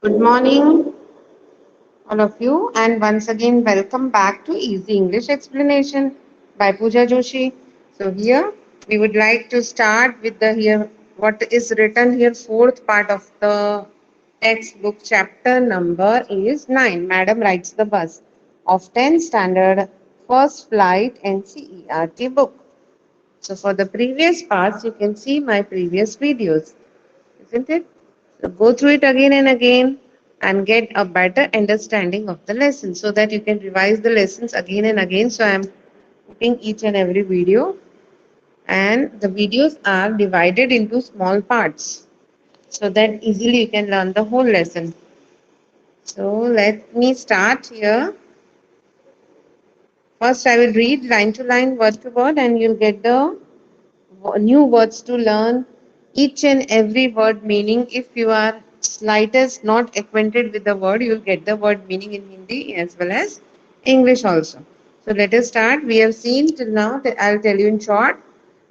Good morning, all of you, and once again, welcome back to Easy English Explanation by Pooja Joshi. So, here we would like to start with the here what is written here, fourth part of the textbook. Chapter number is 9. Madam rides the bus of 10th standard first flight NCERT book. So, for the previous parts, you can see my previous videos, isn't it? So go through it again and again and get a better understanding of the lesson so that you can revise the lessons again and again. So I am putting each and every video, and the videos are divided into small parts so that easily you can learn the whole lesson. So let me start here. First I will read line to line, word to word, and you'll get the new words to learn each and every word meaning. If you are slightest not acquainted with the word, you'll get the word meaning in Hindi as well as English also. So let us start. We have seen till now, I'll tell you in short.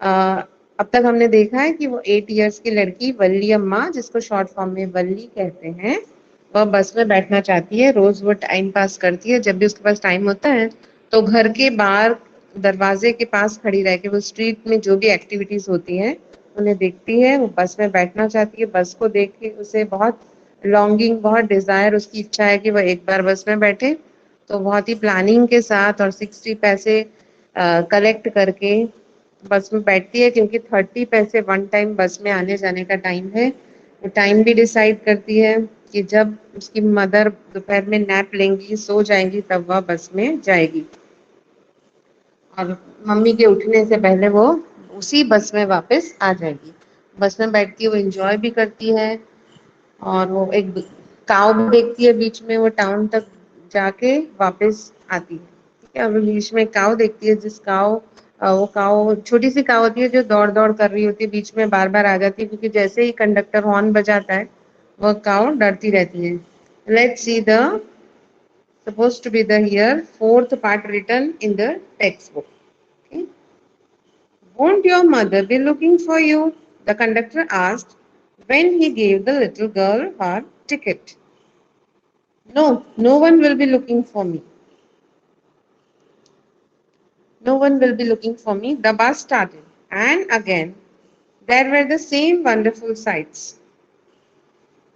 अब तक हमने देखा है कि वो 8 years की लड़की वल्ली अम्मा, जिसको शॉर्ट फॉर्म में वल्ली कहते हैं, वह बस में बैठना चाहती है। रोज वो टाइम पास करती है। जब भी उसके पास टाइम होता है तो घर के बाहर दरवाजे के पास खड़ी रह के वो स्ट्रीट में जो भी एक्टिविटीज होती हैं उन्हें देखती है। वो बस में बैठना चाहती है। बस को देख के उसे बहुत लॉन्गिंग, बहुत डिजायर, उसकी इच्छा है कि वह एक बार बस में बैठे। तो बहुत ही प्लानिंग के साथ और 60 पैसे कलेक्ट करके बस में बैठती है, क्योंकि 30 पैसे वन टाइम बस में आने जाने का टाइम है। वो टाइम भी डिसाइड करती है कि जब उसकी मदर दोपहर में नैप लेंगी, सो जाएंगी, तब वह बस में जाएगी और मम्मी के उठने से पहले वो उसी बस में वापस आ जाएगी। बस में बैठती है, वो एंजॉय भी करती है और वो एक काव भी देखती है बीच में। वो टाउन तक जाके वापस आती है, ठीक है। और वो बीच में काव देखती है, जिस काव वो काव छोटी सी काव होती है जो दौड़ दौड़ कर रही होती है, बीच में बार बार आ जाती है, क्योंकि जैसे ही कंडक्टर हॉर्न बजाता है वह काव डरती रहती है। Let's see the supposed to be the here fourth part written in the textbook. Okay. Won't your mother be looking for you? The conductor asked when he gave the little girl her ticket. No, no one will be looking for me. No one will be looking for me. The bus started, and again there were the same wonderful sights.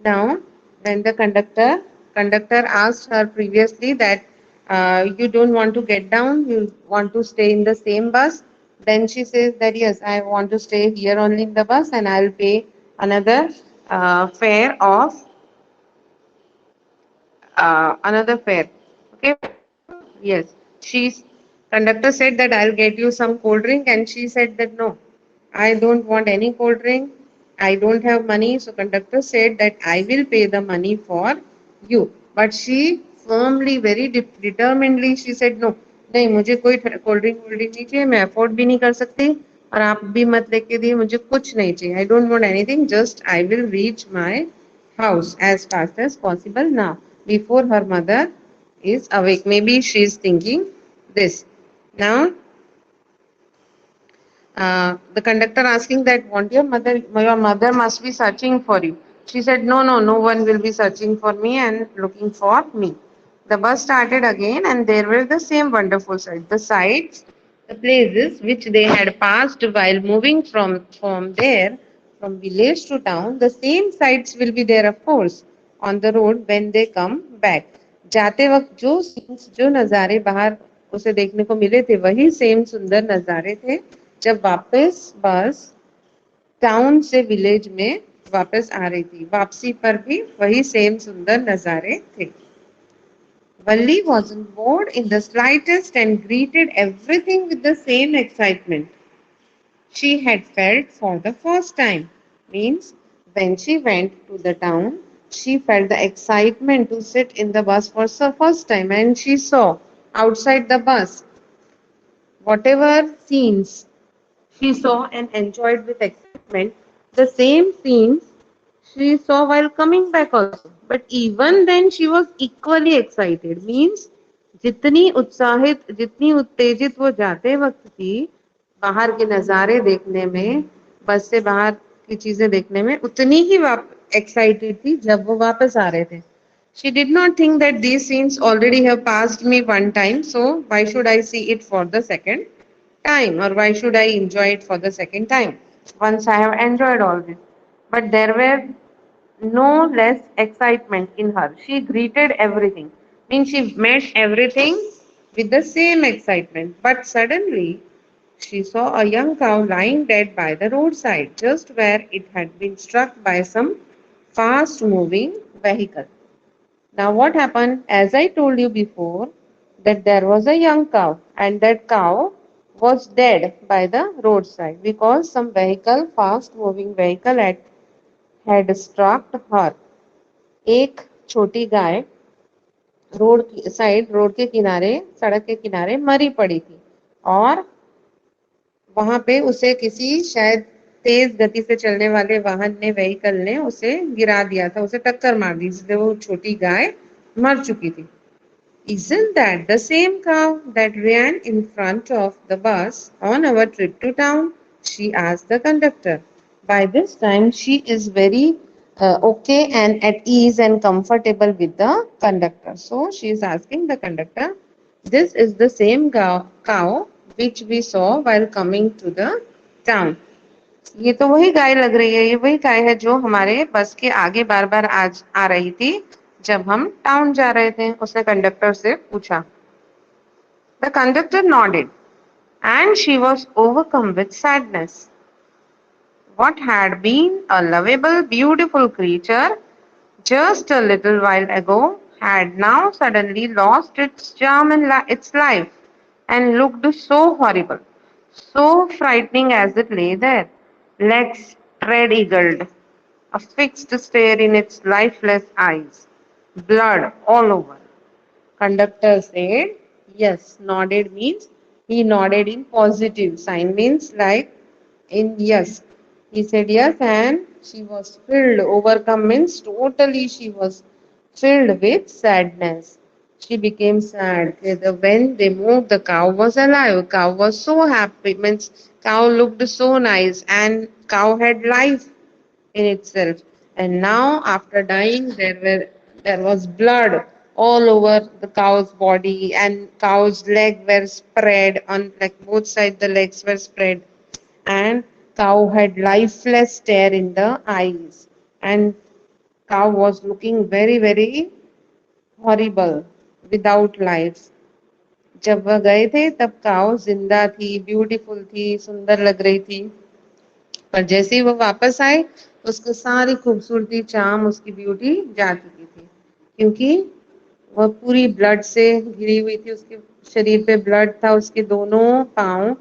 Now, when the conductor asked her previously that you don't want to get down, you want to stay in the same bus, then she says that yes, I want to stay here only in the bus, and I'll pay another fare of another fare. Okay, yes. She's conductor said that I'll get you some cold drink, and she said that no, I don't want any cold drink. I don't have money. So conductor said that I will pay the money for you. But she firmly, very determinedly, she said no. नहीं, मुझे कोई cold drink नहीं चाहिए, मैं afford भी नहीं कर सकती और आप भी मत लेके दिए, मुझे कुछ नहीं चाहिए। I don't want anything, just I will reach my house as fast as possible now before her mother is awake. Maybe she is thinking this. Now the conductor asking that want your mother must be searching for you. She said no, no, no one will be searching for me and looking for me. The bus started again, and there were the same wonderful sights. The sights, the places which they had passed while moving from there, from village to town, the same sights will be there, of course, on the road when they come back. जाते वक्त जो scenes, जो नज़ारे बाहर उसे देखने को मिले थे, वही सेम सुंदर नज़ारे थे जब वापस बस टाउन से विलेज में वापस आ रही थी। वापसी पर भी वही सेम सुंदर नज़ारे थे। Valli wasn't bored in the slightest and greeted everything with the same excitement she had felt for the first time. Means when she went to the town, she felt the excitement to sit in the bus for the first time, and she saw outside the bus whatever scenes she saw and enjoyed with excitement, the same scenes she saw while coming back also. But even then she was equally excited. Means जितनी उत्साहित, जितनी उत्तेजित वो जाते वक्त थी बाहर के नज़ारे देखने में, बस से बाहर की चीजें देखने में, उतनी ही excited थी जब वो वापस आ रहे थे. She did not think that these scenes already have passed me one time, so why should I see it for the second time, or why should I enjoy it for the second time once I have enjoyed all this? But there were no less excitement in her. She greeted everything, means she met everything with the same excitement. But suddenly, she saw a young cow lying dead by the roadside, just where it had been struck by some fast moving vehicle. Now, what happened? As I told you before, that there was a young cow, and that cow was dead by the roadside because some vehicle, fast moving vehicle, had struck her. एक छोटी गाय road के किनारे, सड़क के किनारे मरी पड़ी थी और वहां पे उसे किसी शायद तेज गति से चलने वाले वाहन ने, व्हीकल ने उसे गिरा दिया था, उसे टक्कर मार दी, जिससे वो छोटी गाय मर चुकी थी. Isn't that the same cow that ran in front of the bus on our trip to town? She asked the conductor. By this time, she is very okay and at ease and comfortable with the conductor. So she is asking the conductor, this is the same cow which we saw while coming to the town. ये तो वही गाय लग रही है, ये वही गाय है जो हमारे बस के आगे बार बार आज आ रही थी जब हम टाउन जा रहे थे. उसने कंडक्टर से पूछा. The conductor nodded and she was overcome with sadness. What had been a lovable, beautiful creature just a little while ago had now suddenly lost its charm and its life and looked so horrible, so frightening as it lay there, legs spread-eagled, a fixed stare in its lifeless eyes, blood all over. Conductor said, yes. Nodded means he nodded in positive sign, means like in yes. He said yes, and she was filled, overcome means totally she was filled with sadness. She became sad. When they moved, the cow was alive. Cow was so happy, means cow looked so nice, and cow had life in itself. And now, after dying, there was blood all over the cow's body, and cow's leg were spread on, like both sides the legs were spread, and cow had lifeless stare in the eyes, and cow was looking very very horrible without life. जब वह गए थे तब काव जिंदा थी, beautiful थी, सुंदर लग रही थी, पर जैसे ही वो वापस आए उसकी सारी खूबसूरती, चार्म, उसकी ब्यूटी जा चुकी थी, क्योंकि वह पूरी ब्लड से घिरी हुई थी. उसके शरीर पे ब्लड था, उसके दोनों पांव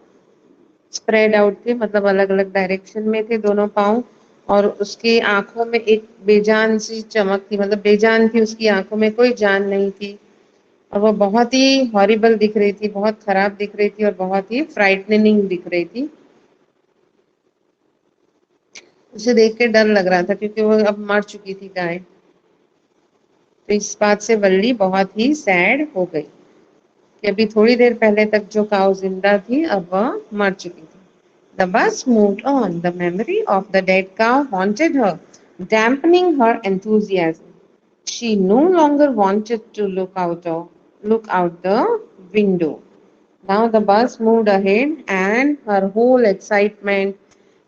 स्प्रेड आउट थे, मतलब अलग अलग डायरेक्शन में थे दोनों पांव, और उसकी आंखों में एक बेजान सी चमक थी, मतलब बेजान थी उसकी आंखों में, कोई जान नहीं थी, और वो बहुत ही हॉरिबल दिख रही थी, बहुत खराब दिख रही थी और बहुत ही फ्राइटनिंग दिख रही थी. उसे देख के डर लग रहा था क्योंकि वो अब मर चुकी थी गाय. तो इस बात से वल्ली बहुत ही सैड हो गई कि अभी थोड़ी देर पहले तक जो काऊ जिंदा थी अब वह मर चुकी थी. The bus moved on. The memory of the dead cow haunted her, dampening her enthusiasm. She no longer wanted to look out the window. Now the bus moved ahead, and her whole excitement,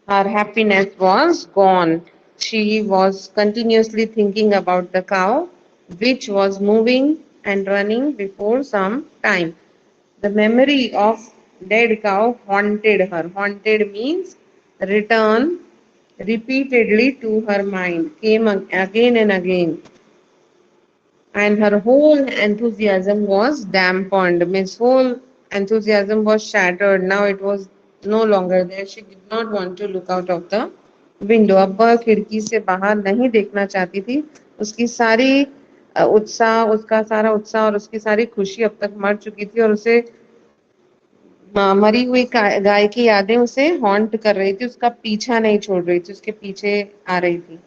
her happiness was gone. She was continuously thinking about the cow, which was moving and running before some time. The memory of dead cow haunted her. Haunted means return repeatedly to her mind, came again and again, and her whole enthusiasm was dampened. Miss whole enthusiasm was shattered. Now it was no longer there. She did not want to look out of the window. अब वह खिड़की से बाहर नहीं देखना चाहती थी. उसकी सारी उत्साह, उसका सारा उत्साह और उसकी सारी खुशी अब तक मर चुकी थी, और उसे मरी हुई गाय की यादें उसे हॉन्ट कर रही थी, उसका पीछा नहीं छोड़ रही थी, उसके पीछे आ रही थी.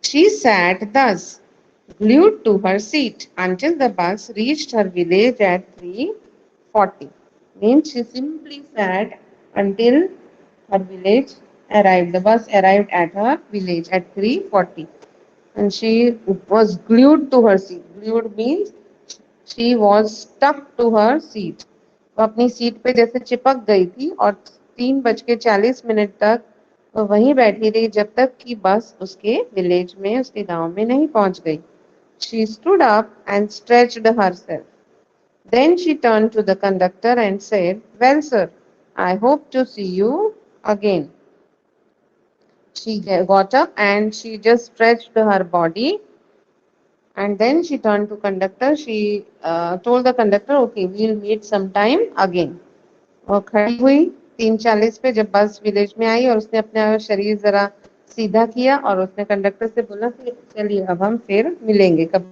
She sat thus, glued to her seat, until the bus reached her village at 3:40. Means she simply sat until her village arrived. The bus arrived at her village at 3:40. and she was glued to her seat. Glued means she was stuck to her seat. वो अपनी seat पे जैसे चिपक गई थी और 3:40 तक वो वहीं बैठी रही जब तक कि बस उसके विलेज में उसके गांव में नहीं पहुंच गई. She stood up and stretched herself. Then she turned to the conductor and said, "Well, sir, I hope to see you again." She got up and she just stretched her body, and then she turned to conductor. She told the conductor, "Okay, we'll meet sometime again." और खड़ी हुई 3:40 पे जब बस village में आई और उसने अपना शरीर जरा सीधा किया और उसने कंडक्टर से बोला कि चलिए अब हम फिर मिलेंगे कब.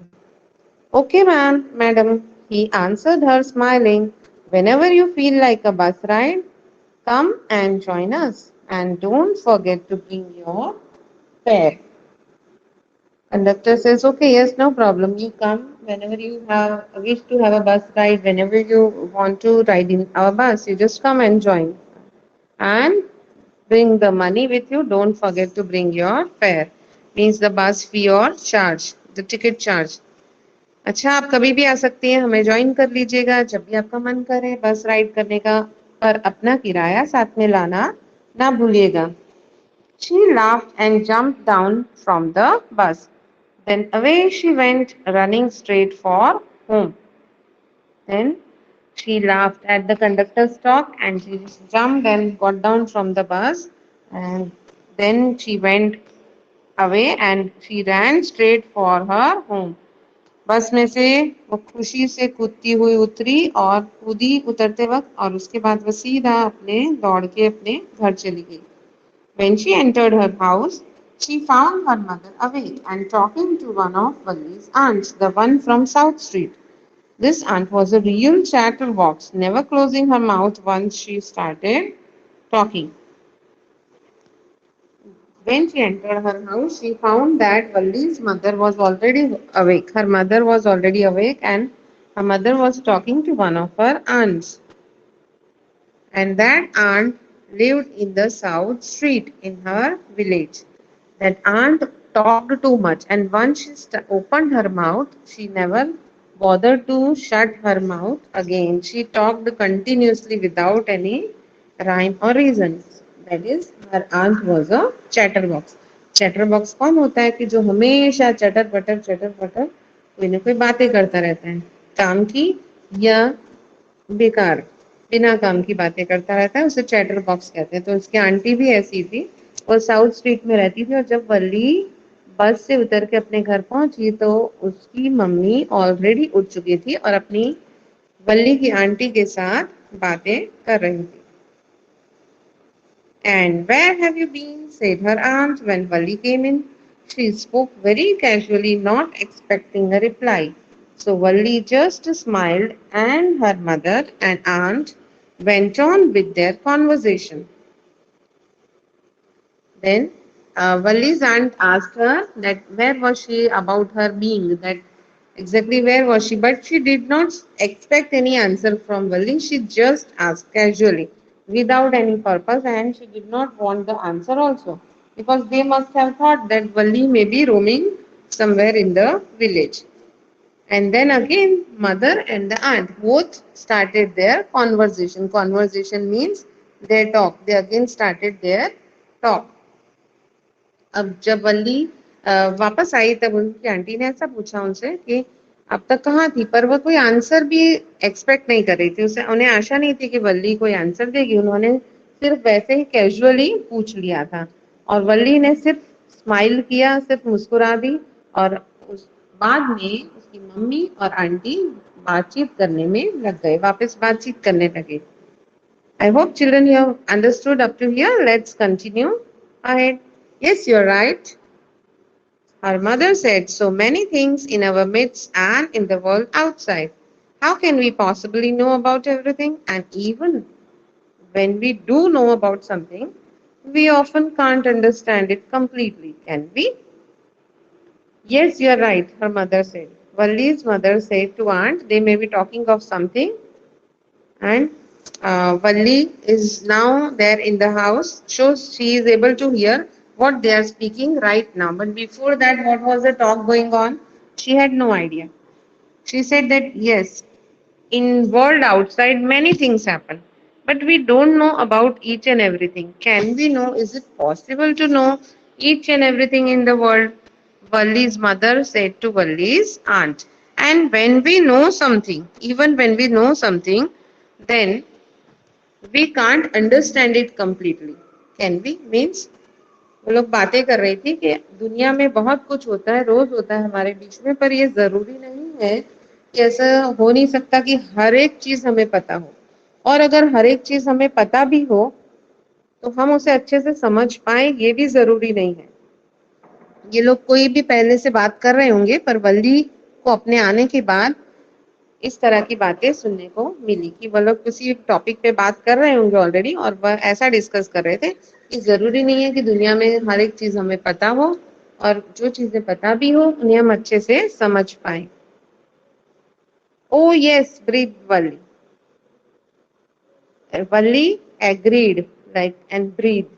Okay, ma'am, madam, he answered her, smiling. Whenever you feel like a bus ride, come and join us. And don't forget to bring your fare. Conductor says, okay, yes, no problem. You come whenever you have wish to have a bus ride, whenever you want to ride in our bus, you just come and join. And bring the money with you. Don't forget to bring your fare. Means the bus fee or charge, the ticket charge. अच्छा, आप कभी भी आ सकती हैं, हमें join कर लीजिएगा जब भी आपका मन करे बस राइड करने का, पर अपना किराया साथ में लाना ना भूलिएगा. She laughed and jumped down from the bus. Then away she went, running straight for home. Then she laughed at the conductor's talk and she just jumped and got down from the bus, and then she went away and she ran straight for her home. बस में से वो खुशी से कूदती हुई उतरी और कूदी उतरते वक्त और उसके बाद वो सीधा अपने दौड़ के अपने घर चली गई. When she entered her house, she found her mother awake and talking to one of Valli's aunts, the one from South Street. This aunt was a real chatterbox, never closing her mouth once she started talking. When she entered her house, she found that Valli's mother was already awake. Her mother was already awake, and her mother was talking to one of her aunts. And that aunt lived in the South Street in her village. That aunt talked too much, and once she opened her mouth, she never bothered to shut her mouth again. She talked continuously without any rhyme or reason. That is, her aunt was a chatterbox. Chatterbox कौन होता है कि जो हमेशा चटर पटर कोई ना कोई बातें करता रहता है, काम की या बेकार बिना काम की बातें करता रहता है, उसे चैटर बॉक्स कहते हैं. तो उसकी आंटी भी ऐसी थी, वो साउथ स्ट्रीट में रहती थी और जब वल्ली बस से उतर के अपने घर पहुंची तो उसकी मम्मी ऑलरेडी उठ चुकी थी और अपनी वल्ली की आंटी के साथ बातें कर रही थी. And where have you been? Said her aunt when Valli came in. She spoke very casually, not expecting a reply. So Valli just smiled, and her mother and aunt went on with their conversation. Then Valli's aunt asked her that where was she about her being, that exactly where was she, but she did not expect any answer from Valli. She just asked casually without any purpose, and she did not want the answer also because they must have thought that Valli may be roaming somewhere in the village. And then again, mother and the aunt both started their conversation. Conversation means their talk. They again started their talk. अब जब वल्ली वापस आई तब उनकी aunty ने ऐसा पूछा उनसे कि अब तक कहाँ थी, पर वो कोई आंसर भी एक्सपेक्ट नहीं कर रही थी. उसे उन्हें आशा नहीं थी कि वल्ली कोई आंसर देगी. उन्होंने सिर्फ वैसे ही कैजुअली पूछ लिया था और वल्ली ने सिर्फ स्माइल किया, सिर्फ मुस्कुरा दी और उस बाद में उसकी मम्मी और आंटी बातचीत करने में लग गए, वापस बातचीत करने लगे. I hope children you have understood up to here. Let's continue ahead. Yes, you're right. Her mother said so many things in our midst and in the world outside. How can we possibly know about everything? And even when we do know about something, we often can't understand it completely, can we? Yes, you're right, her mother said. Valli's mother said to aunt, they may be talking of something, and Valli is now there in the house, so she is able to hear what they are speaking right now. But before that, what was the talk going on? She had no idea. She said that yes, in world outside many things happen, but we don't know about each and everything. Can we know? Is it possible to know each and everything in the world? Valli's mother said to Valli's aunt. And when we know something, even when we know something, then we can't understand it completely. Can we? Means वो लोग बातें कर रही थी कि दुनिया में बहुत कुछ होता है, रोज होता है हमारे बीच में, पर ये जरूरी नहीं है कि ऐसा हो नहीं सकता कि हर एक चीज हमें पता हो, और अगर हर एक चीज हमें पता भी हो तो हम उसे अच्छे से समझ पाए ये भी जरूरी नहीं है। ये लोग कोई भी पहले से बात कर रहे होंगे, पर वल्ली को अपने आने के बाद इस तरह की बातें सुनने को मिली कि वो लोग किसी टॉपिक पे बात कर रहे होंगे ऑलरेडी, और वह ऐसा डिस्कस कर रहे थे कि जरूरी नहीं है कि दुनिया में हर एक चीज हमें पता हो, और जो चीजें पता भी हो उन्हें हम अच्छे से समझ पाए। ओ yes, breathe Valli. Valli agreed, like, and breathed.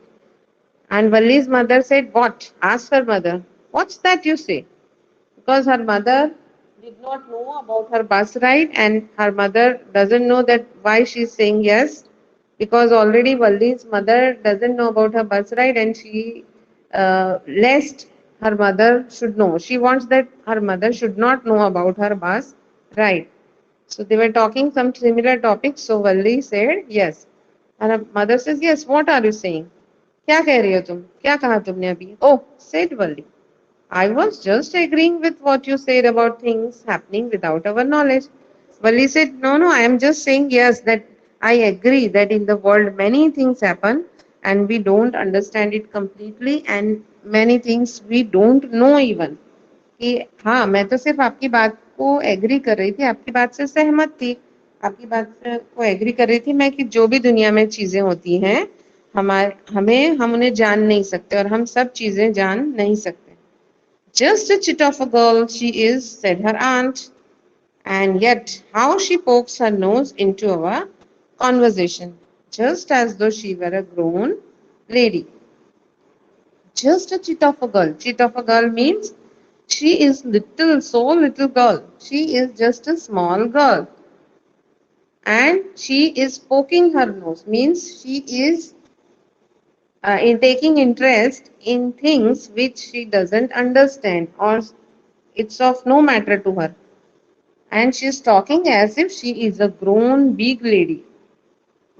And Valli's mother said, "What?" Asked her mother. "What's that you say?" Because her mother did not know about her bus ride, and her mother doesn't know that why she's saying yes, because already Valli's mother doesn't know about her bus ride, and she lest her mother should know. She wants that her mother should not know about her bus ride. So they were talking some similar topics. So Valli said yes, and her mother says yes. What are you saying? क्या कह रही हो तुम? क्या कहा तुमने अभी? Oh, said Valli. I was just agreeing with what you said about things happening without our knowledge. Valli said, no, no, I am just saying yes, that I agree that in the world many things happen and we don't understand it completely, and many things we don't know even. कि हाँ, मैं तो सिर्फ आपकी बात को agree कर रही थी, आपकी बात से सहमत थी, आपकी बात को एग्री कर रही थी मैं कि जो भी दुनिया में चीजें होती हैं हम उन्हें जान नहीं सकते, और हम सब चीजें जान नहीं सकते। Just a chit of a girl she is, said her aunt, and yet how she pokes her nose into our conversation, just as though she were a grown lady. Just a chit of a girl. Chit of a girl means she is little, so little girl. She is just a small girl. And she is poking her nose, means she is in taking interest in things which she doesn't understand, or it's of no matter to her. And she is talking as if she is a grown big lady.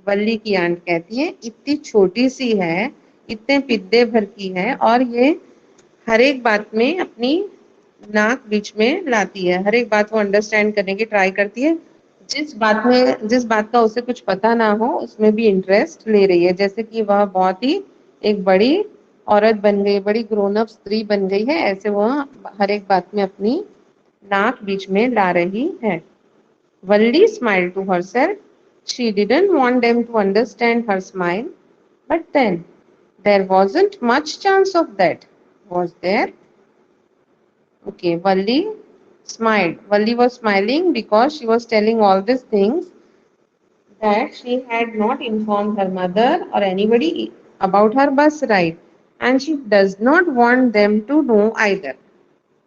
वल्ली की aunt कहती है इतनी छोटी सी है, इतने पिद्दे भर की है, और ये हर एक बात में अपनी नाक बीच में लाती है, हर एक बात को अंडरस्टैंड करने की ट्राई करती है, जिस बात का उसे कुछ पता ना हो उसमें भी इंटरेस्ट ले रही है, जैसे कि वह बहुत ही एक बड़ी औरत बन गई, बड़ी ग्रोन अप स्त्री बन गई है, ऐसे वह हर एक बात में अपनी नाक बीच में ला रही है। Valli smiled to herself. She didn't want them to understand her smile, but then there wasn't much chance of that, was there? Okay, Valli smiled. Valli was smiling because she was telling all these things that she had not informed her mother or anybody about her bus ride, and she does not want them to know either.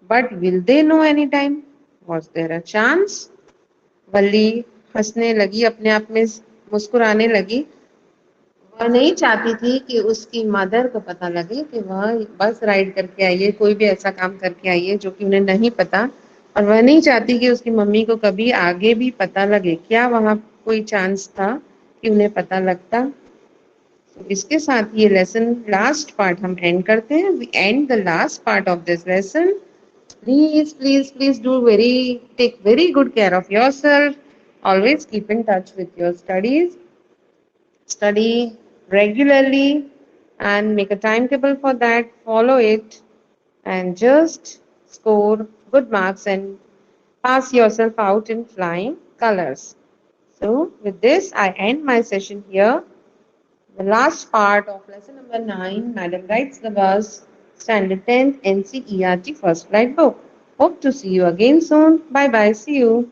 But will they know anytime? Was there a chance? वल्ली हंसने लगी, अपने आप में मुस्कुराने लगी। वह नहीं चाहती थी कि उसकी मदर को पता लगे कि वह बस राइड करके आई है, कोई भी ऐसा काम करके आई है जो कि उन्हें नहीं पता, और वह नहीं चाहती कि उसकी मम्मी को कभी आगे भी पता लगे। क्या वहां कोई चांस था कि उन्हें पता लगता? तो इसके साथ ये लेसन लास्ट पार्ट हम एंड करते हैं। We end the last part of this lesson. Please, please, please take very good care of yourself. Always keep in touch with your studies. Study regularly and make a timetable for that. Follow it and just score good marks and pass yourself out in flying colors. So, with this, I end my session here. The last part of lesson number 9, Madam Rides the Bus, Standard 10th NCERT First Flight Book. Hope to see you again soon. Bye bye. See you.